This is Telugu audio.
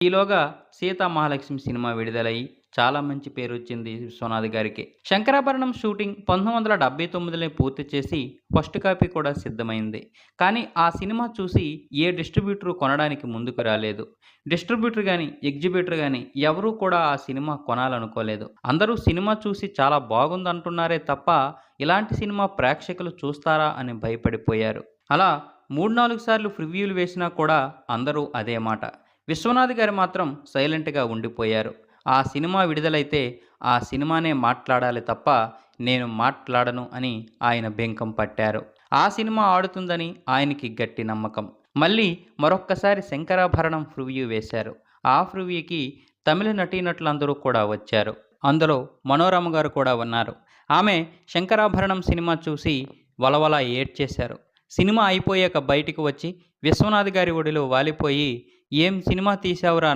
ఈలోగా 'సీతా మహాలక్ష్మి' సినిమా విడుదలై చాలా మంచి పేరొచ్చింది విశ్వనాథ్ గారికి. 'శంకరాభరణం' షూటింగ్ 1979లోనే పూర్తి చేసి ఫస్ట్ కాపీ కూడా సిద్ధమైంది. కానీ ఆ సినిమా చూసి ఏ డిస్ట్రిబ్యూటరు కొనడానికి ముందుకు రాలేదు. డిస్ట్రిబ్యూటర్ గాని, ఎగ్జిబిటర్ గాని ఎవరూ కూడా ఆ సినిమా కొనాలనుకోలేదు. అందరూ సినిమా చూసి చాలా బాగుందంటున్నారే తప్ప ఇలాంటి సినిమా ప్రేక్షకులు చూస్తారా అని భయపడిపోయారు. అలా 3, 4 సార్లు ప్రివ్యూలు వేసినా కూడా అందరూ అదే మాట. విశ్వనాథ్ గారు మాత్రం సైలెంట్‌గా ఉండిపోయారు. ఆ సినిమా విడుదలైతే ఆ సినిమానే మాట్లాడాలి తప్ప నేను మాట్లాడను అని ఆయన బెంకం పట్టారు. ఆ సినిమా ఆడుతుందని ఆయనకి గట్టి నమ్మకం. మళ్ళీ మరొక్కసారి 'శంకరాభరణం' ప్రివ్యూ వేశారు. ఆ ప్రివ్యూకి తమిళ నటీనటులందరూ కూడా వచ్చారు. అందులో మనోరమ గారు కూడా ఉన్నారు. ఆమె 'శంకరాభరణం' సినిమా చూసి వలవల ఏడ్చేశారు. సినిమా అయిపోయాక బయటికి వచ్చి విశ్వనాథ్ గారి ఒడిలో వాలిపోయి "ఏం సినిమా తీశావురా